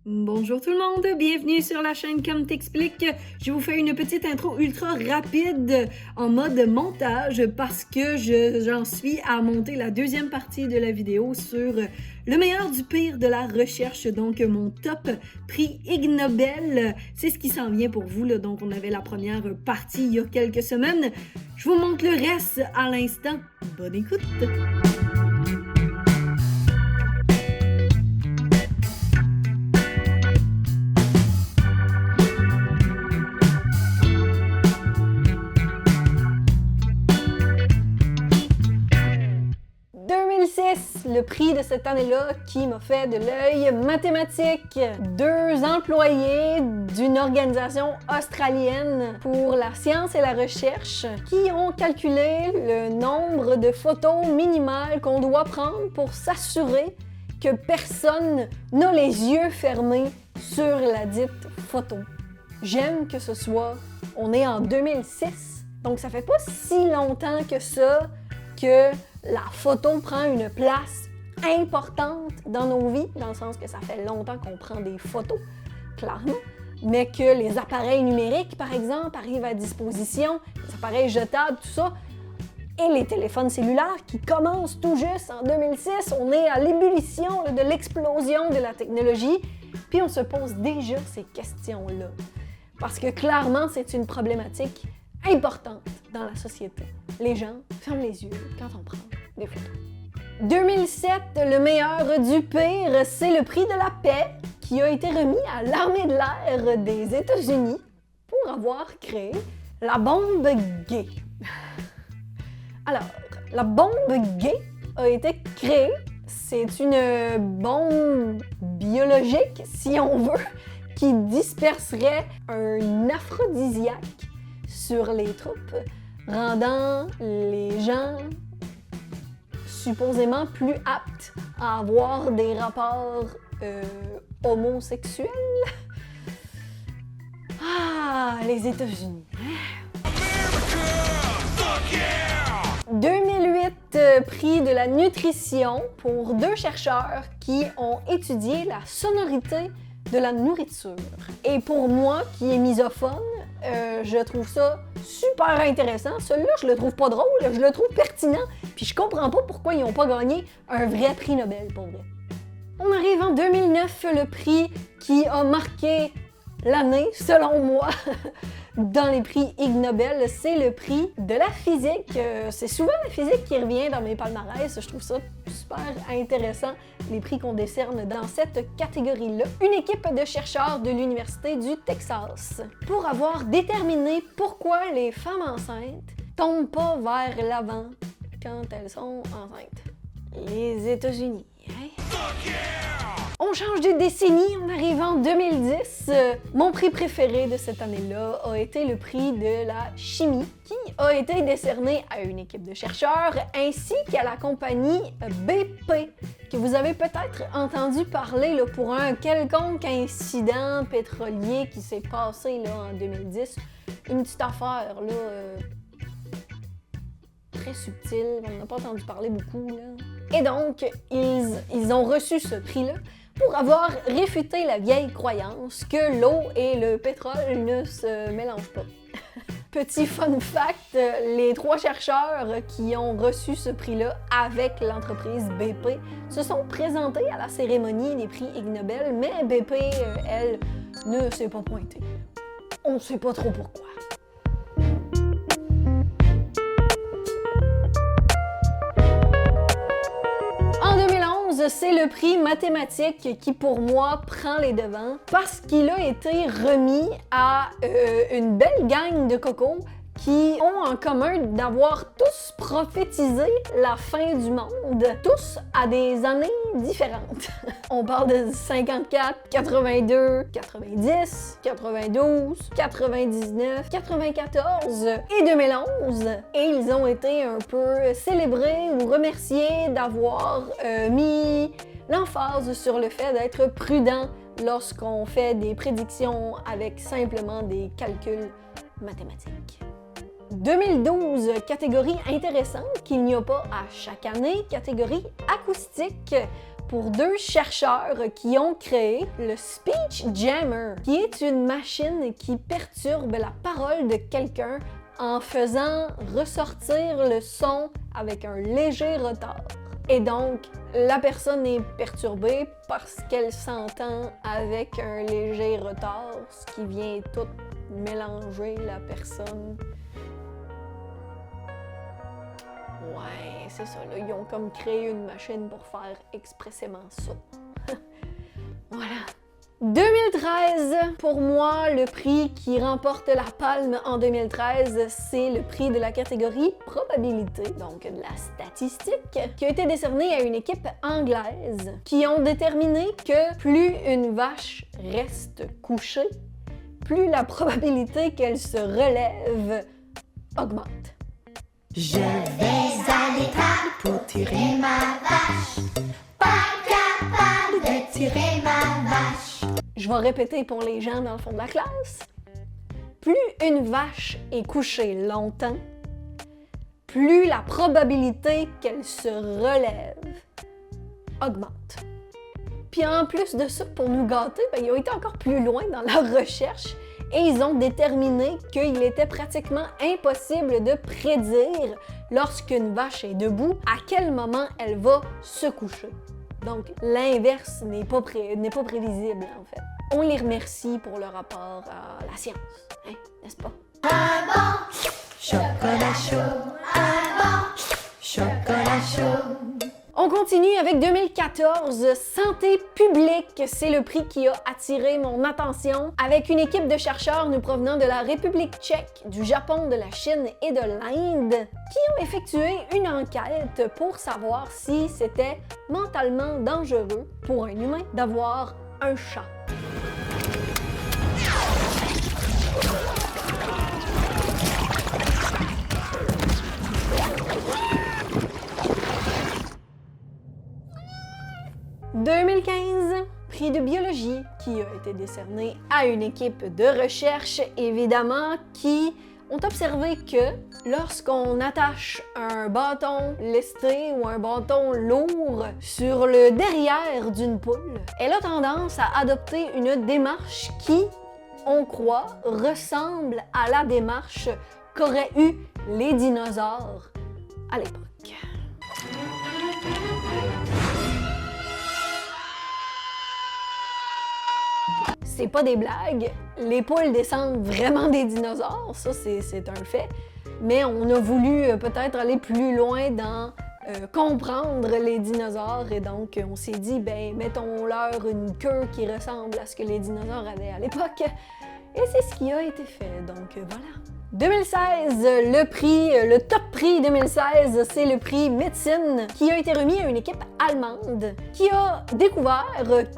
Bonjour tout le monde, bienvenue sur la chaîne Comme t'explique. Je vous fais une petite intro ultra rapide en mode montage parce que j'en suis à monter la deuxième partie de la vidéo sur le meilleur du pire de la recherche, donc mon top prix Ig Nobel. C'est ce qui s'en vient pour vous, là. Donc on avait la première partie il y a quelques semaines. Je vous montre le reste à l'instant. Bonne écoute! 2006, le prix de cette année-là qui m'a fait de l'œil mathématique. Deux employés d'une organisation australienne pour la science et la recherche qui ont calculé le nombre de photos minimales qu'on doit prendre pour s'assurer que personne n'a les yeux fermés sur la dite photo. J'aime que ce soit, on est en 2006, donc ça fait pas si longtemps que ça que la photo prend une place importante dans nos vies, dans le sens que ça fait longtemps qu'on prend des photos, clairement, mais que les appareils numériques, par exemple, arrivent à disposition, les appareils jetables, tout ça, et les téléphones cellulaires qui commencent tout juste en 2006. On est à l'ébullition de l'explosion de la technologie, puis on se pose déjà ces questions-là. Parce que clairement, c'est une problématique importante dans la société. Les gens ferment les yeux quand on prend des photos. 2007, le meilleur du pire, c'est le prix de la paix qui a été remis à l'armée de l'air des États-Unis pour avoir créé la bombe gay. Alors, la bombe gay a été créée. C'est une bombe biologique, si on veut, qui disperserait un aphrodisiaque sur les troupes, rendant les gens supposément plus aptes à avoir des rapports homosexuels. Ah, les États-Unis. 2008, prix de la nutrition pour deux chercheurs qui ont étudié la sonorité de la nourriture. Et pour moi, qui est misophone, je trouve ça super intéressant. Celui-là, je le trouve pas drôle, je le trouve pertinent, puis je comprends pas pourquoi ils n'ont pas gagné un vrai prix Nobel, pour vrai. On arrive en 2009, le prix qui a marqué l'année, selon moi, dans les prix Ig Nobel, c'est le prix de la physique. C'est souvent la physique qui revient dans mes palmarès. Je trouve ça super intéressant, les prix qu'on décerne dans cette catégorie-là. Une équipe de chercheurs de l'Université du Texas pour avoir déterminé pourquoi les femmes enceintes tombent pas vers l'avant quand elles sont enceintes. Les États-Unis, hein? On change de décennie, on arrive en 2010. Mon prix préféré de cette année-là a été le prix de la chimie, qui a été décerné à une équipe de chercheurs ainsi qu'à la compagnie BP, que vous avez peut-être entendu parler là, pour un quelconque incident pétrolier qui s'est passé là, en 2010. Une petite affaire là, très subtile, on n'a pas entendu parler beaucoup. Là. Et donc, ils ont reçu ce prix-là pour avoir réfuté la vieille croyance que l'eau et le pétrole ne se mélangent pas. Petit fun fact, les trois chercheurs qui ont reçu ce prix-là avec l'entreprise BP se sont présentés à la cérémonie des prix Ig Nobel, mais BP, elle, ne s'est pas pointée. On ne sait pas trop pourquoi. C'est le prix mathématique qui, pour moi, prend les devants parce qu'il a été remis à une belle gang de cocos qui ont en commun d'avoir tous prophétisé la fin du monde, tous à des années différentes. On parle de 54, 82, 90, 92, 99, 94 et 2011. Et ils ont été un peu célébrés ou remerciés d'avoir mis l'emphase sur le fait d'être prudent lorsqu'on fait des prédictions avec simplement des calculs mathématiques. 2012, catégorie intéressante qu'il n'y a pas à chaque année, catégorie acoustique. pour deux chercheurs qui ont créé le Speech Jammer, qui est une machine qui perturbe la parole de quelqu'un en faisant ressortir le son avec un léger retard. Et donc, la personne est perturbée parce qu'elle s'entend avec un léger retard, ce qui vient tout mélanger la personne. Ouais, c'est ça, là, ils ont comme créé une machine pour faire expressément ça. Voilà. 2013, pour moi, le prix qui remporte la palme en 2013, c'est le prix de la catégorie probabilité, donc de la statistique, qui a été décerné à une équipe anglaise qui ont déterminé que plus une vache reste couchée, plus la probabilité qu'elle se relève augmente. Je vais à l'étable pour tirer ma vache, pas capable de tirer ma vache. Je vais répéter pour les gens dans le fond de la classe. Plus une vache est couchée longtemps, plus la probabilité qu'elle se relève augmente. Puis en plus de ça, pour nous gâter, ils ont été encore plus loin dans leur recherche et ils ont déterminé qu'il était pratiquement impossible de prédire lorsqu'une vache est debout à quel moment elle va se coucher. Donc l'inverse n'est pas prévisible en fait. On les remercie pour leur rapport à la science, hein, n'est-ce pas? Un bon chocolat chaud, un bon chocolat chaud. On continue avec 2014, Santé publique. C'est le prix qui a attiré mon attention avec une équipe de chercheurs nous provenant de la République tchèque, du Japon, de la Chine et de l'Inde qui ont effectué une enquête pour savoir si c'était mentalement dangereux pour un humain d'avoir un chat. « 2015, prix de biologie qui a été décerné à une équipe de recherche, évidemment, qui ont observé que lorsqu'on attache un bâton lesté ou un bâton lourd sur le derrière d'une poule, elle a tendance à adopter une démarche qui, on croit, ressemble à la démarche qu'auraient eu les dinosaures à l'époque. C'est pas des blagues, les poules descendent vraiment des dinosaures, ça c'est un fait, mais on a voulu peut-être aller plus loin dans comprendre les dinosaures et donc on s'est dit, mettons-leur une queue qui ressemble à ce que les dinosaures avaient à l'époque et c'est ce qui a été fait, donc voilà. 2016, le top prix 2016, c'est le prix médecine qui a été remis à une équipe allemande qui a découvert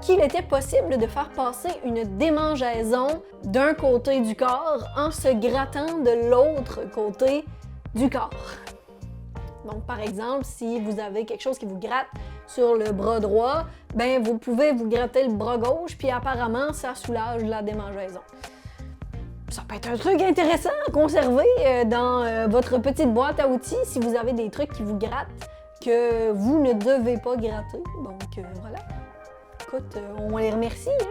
qu'il était possible de faire passer une démangeaison d'un côté du corps en se grattant de l'autre côté du corps. Donc par exemple, si vous avez quelque chose qui vous gratte sur le bras droit, vous pouvez vous gratter le bras gauche puis apparemment ça soulage la démangeaison. Ça peut être un truc intéressant à conserver dans votre petite boîte à outils si vous avez des trucs qui vous grattent que vous ne devez pas gratter. Donc voilà. Écoute, on les remercie, hein?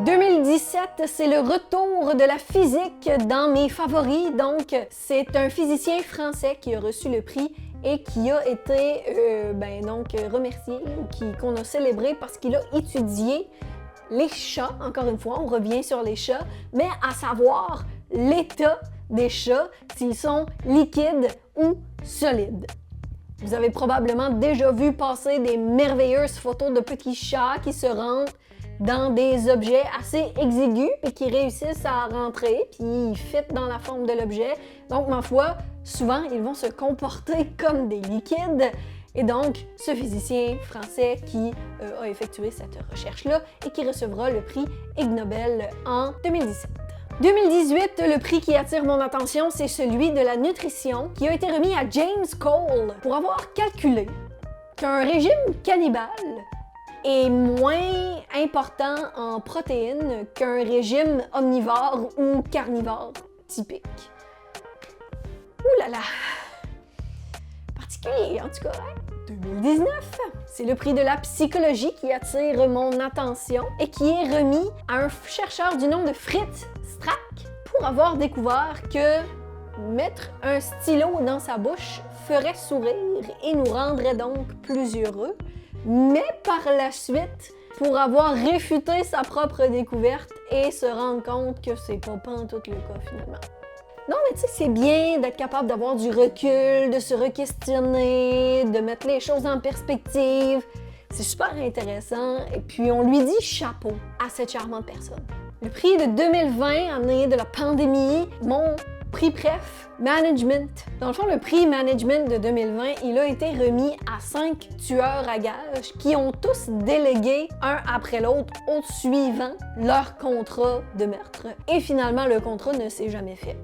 « 2017, c'est le retour de la physique dans mes favoris. Donc, c'est un physicien français qui a reçu le prix et qui a été remercié, qu'on a célébré parce qu'il a étudié les chats, encore une fois, on revient sur les chats, mais à savoir l'état des chats, s'ils sont liquides ou solides. Vous avez probablement déjà vu passer des merveilleuses photos de petits chats qui se rentrent dans des objets assez exigus et qui réussissent à rentrer puis ils fit dans la forme de l'objet. Donc, ma foi, souvent, ils vont se comporter comme des liquides. Et donc, ce physicien français qui a effectué cette recherche-là et qui recevra le prix Ig Nobel en 2017. 2018, le prix qui attire mon attention, c'est celui de la nutrition qui a été remis à James Cole pour avoir calculé qu'un régime cannibale est moins important en protéines qu'un régime omnivore ou carnivore typique. Ouh là là! Particulier, en tout cas. 2019, c'est le prix de la psychologie qui attire mon attention et qui est remis à un chercheur du nom de Fritz Strack pour avoir découvert que mettre un stylo dans sa bouche ferait sourire et nous rendrait donc plus heureux, mais par la suite, pour avoir réfuté sa propre découverte et se rendre compte que c'est pas pantoute le cas finalement. Non, mais tu sais, c'est bien d'être capable d'avoir du recul, de se re-questionner, de mettre les choses en perspective. C'est super intéressant. Et puis, on lui dit chapeau à cette charmante personne. Le prix de 2020, année de la pandémie, mon prix préf, Management. Dans le fond, le prix Management de 2020, il a été remis à 5 tueurs à gages qui ont tous délégué, un après l'autre, au suivant, leur contrat de meurtre. Et finalement, le contrat ne s'est jamais fait.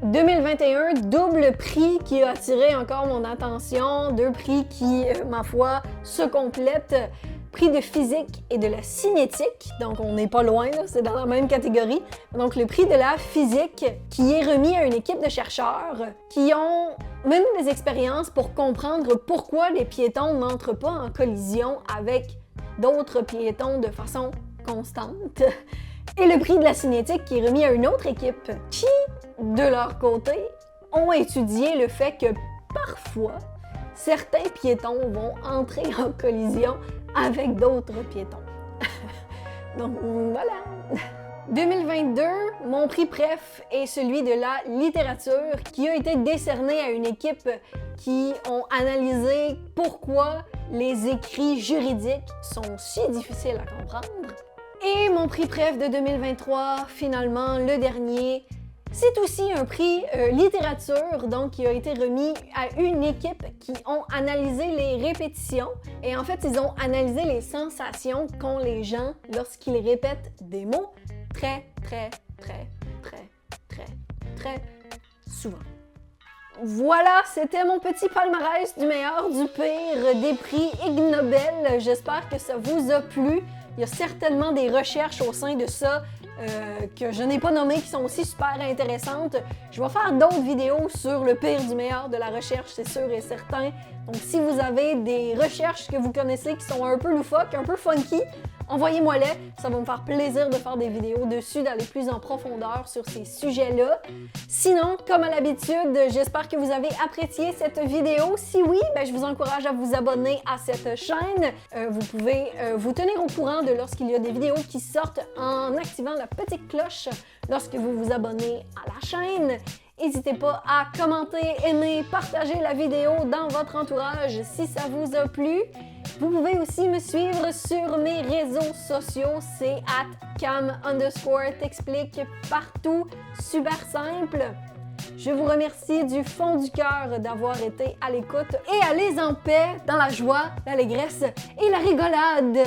2021, double prix qui a attiré encore mon attention, deux prix qui, ma foi, se complètent. Prix de physique et de la cinétique, donc on n'est pas loin, c'est dans la même catégorie. Donc le prix de la physique qui est remis à une équipe de chercheurs qui ont mené des expériences pour comprendre pourquoi les piétons n'entrent pas en collision avec d'autres piétons de façon constante. Et le prix de la cinétique qui est remis à une autre équipe qui, de leur côté, ont étudié le fait que parfois, certains piétons vont entrer en collision avec d'autres piétons. Donc voilà. 2022, mon prix préf est celui de la littérature qui a été décerné à une équipe qui ont analysé pourquoi les écrits juridiques sont si difficiles à comprendre. Et mon prix préf de 2023, finalement, le dernier, c'est aussi un prix littérature, donc qui a été remis à une équipe qui ont analysé les répétitions. Et en fait, ils ont analysé les sensations qu'ont les gens lorsqu'ils répètent des mots très souvent. Voilà, c'était mon petit palmarès du meilleur, du pire, des prix Ig Nobel. J'espère que ça vous a plu. Il y a certainement des recherches au sein de ça que je n'ai pas nommées qui sont aussi super intéressantes. Je vais faire d'autres vidéos sur le pire du meilleur de la recherche, c'est sûr et certain. Donc si vous avez des recherches que vous connaissez qui sont un peu loufoques, un peu funky, envoyez-moi-les. Ça va me faire plaisir de faire des vidéos dessus, d'aller plus en profondeur sur ces sujets-là. Sinon, comme à l'habitude, j'espère que vous avez apprécié cette vidéo. Si oui, je vous encourage à vous abonner à cette chaîne. Vous pouvez vous tenir au courant de lorsqu'il y a des vidéos qui sortent en activant la petite cloche lorsque vous vous abonnez à la chaîne. N'hésitez pas à commenter, aimer, partager la vidéo dans votre entourage si ça vous a plu. Vous pouvez aussi me suivre sur mes réseaux sociaux, c'est @cam_t'explique partout, super simple. Je vous remercie du fond du cœur d'avoir été à l'écoute et allez en paix dans la joie, l'allégresse et la rigolade.